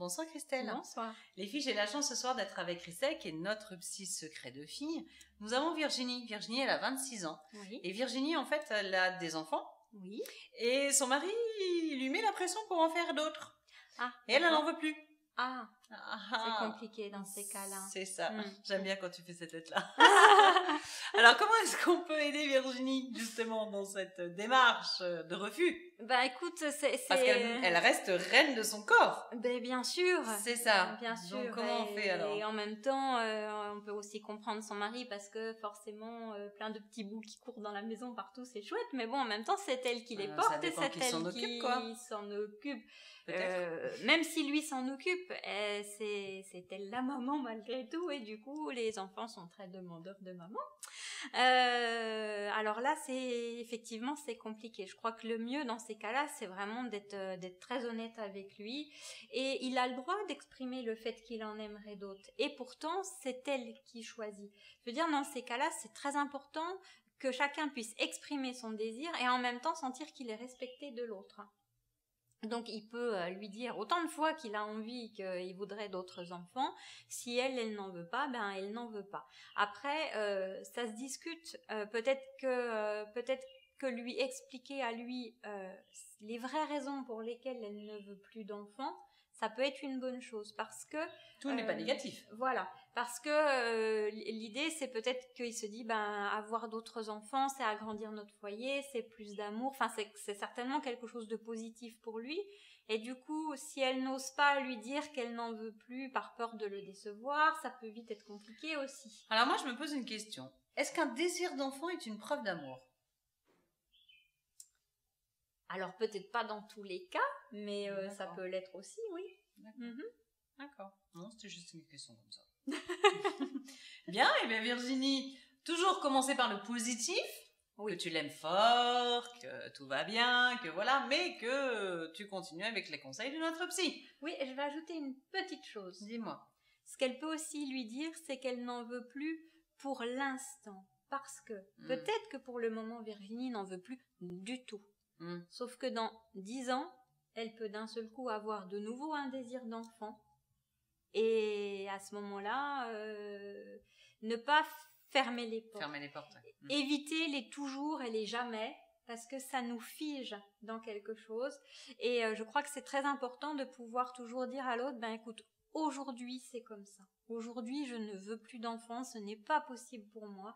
Bonsoir Christelle. Bonsoir. Les filles, j'ai la chance ce soir d'être avec Christelle, qui est notre psy secret de fille. Nous avons Virginie. Virginie, elle a 26 ans. Oui. Et Virginie, en fait, elle a des enfants. Oui. Et son mari lui met la pression pour en faire d'autres. Ah. Et elle n'en veut plus. Ah. C'est compliqué dans ces cas-là. C'est ça. Mm. J'aime bien quand tu fais cette tête-là. Alors, comment est-ce qu'on peut aider Virginie, justement, dans cette démarche de refus? Bah écoute, c'est... Parce qu'elle reste reine de son corps. Ben, bien sûr. C'est ça. Bien sûr. Donc, comment on fait alors? Et en même temps, on peut aussi comprendre son mari parce que forcément, plein de petits bouts qui courent dans la maison partout, c'est chouette. Mais bon, en même temps, c'est elle qui les porte et c'est elle qui s'en occupe. Même si lui s'en occupe, c'est elle la maman malgré tout. Et du coup, les enfants sont très demandeurs de maman. Alors là, effectivement, c'est compliqué. Je crois que le mieux dans ces cas-là, c'est vraiment d'être très honnête avec lui. Et il a le droit d'exprimer le fait qu'il en aimerait d'autres. Et pourtant, c'est elle qui choisit. Je veux dire, dans ces cas-là, c'est très important que chacun puisse exprimer son désir et en même temps sentir qu'il est respecté de l'autre. Donc il peut lui dire autant de fois qu'il a envie, qu'il voudrait d'autres enfants. Si elle n'en veut pas, ben elle n'en veut pas. Après, ça se discute. Peut-être que lui expliquer à lui les vraies raisons pour lesquelles elle ne veut plus d'enfants, ça peut être une bonne chose parce que tout n'est pas négatif. Voilà, parce que l'idée c'est peut-être qu'il se dit avoir d'autres enfants, c'est agrandir notre foyer, c'est plus d'amour. Enfin, c'est certainement quelque chose de positif pour lui. Et du coup, si elle n'ose pas lui dire qu'elle n'en veut plus par peur de le décevoir, ça peut vite être compliqué aussi. Alors moi, je me pose une question. Est-ce qu'un désir d'enfant est une preuve d'amour? Alors peut-être pas dans tous les cas, mais ça peut l'être aussi, oui. D'accord. Non, c'était juste une question comme ça. Bien, et bien Virginie, toujours commencer par le positif, que tu l'aimes fort, que tout va bien, que voilà, mais que tu continues avec les conseils de notre psy. Oui, et je vais ajouter une petite chose. Dis-moi. Ce qu'elle peut aussi lui dire, c'est qu'elle n'en veut plus pour l'instant. Parce que peut-être que pour le moment, Virginie n'en veut plus du tout. Sauf que dans 10 ans, elle peut d'un seul coup avoir de nouveau un désir d'enfant. Et à ce moment-là, ne pas fermer les portes. Fermer les portes. Éviter les toujours et les jamais, parce que ça nous fige dans quelque chose. Et je crois que c'est très important de pouvoir toujours dire à l'autre, écoute, aujourd'hui c'est comme ça. Aujourd'hui je ne veux plus d'enfants, ce n'est pas possible pour moi,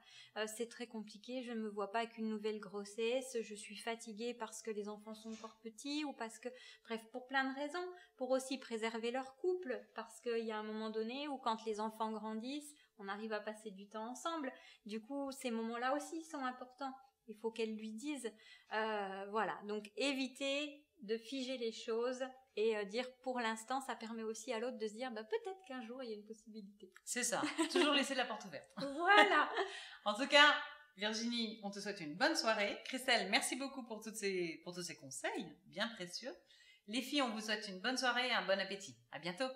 c'est très compliqué, je ne me vois pas avec une nouvelle grossesse, je suis fatiguée parce que les enfants sont encore petits ou parce que, bref, pour plein de raisons, pour aussi préserver leur couple, parce qu'il y a un moment donné où quand les enfants grandissent, on arrive à passer du temps ensemble, du coup ces moments-là aussi sont importants, il faut qu'elle lui dise, voilà, donc éviter de figer les choses et dire pour l'instant, ça permet aussi à l'autre de se dire peut-être qu'un jour il y a une possibilité. C'est ça, toujours laisser la porte ouverte. Voilà. En tout cas, Virginie, on te souhaite une bonne soirée. Christelle, merci beaucoup pour tous ces conseils bien précieux. Les filles, on vous souhaite une bonne soirée et un bon appétit. À bientôt.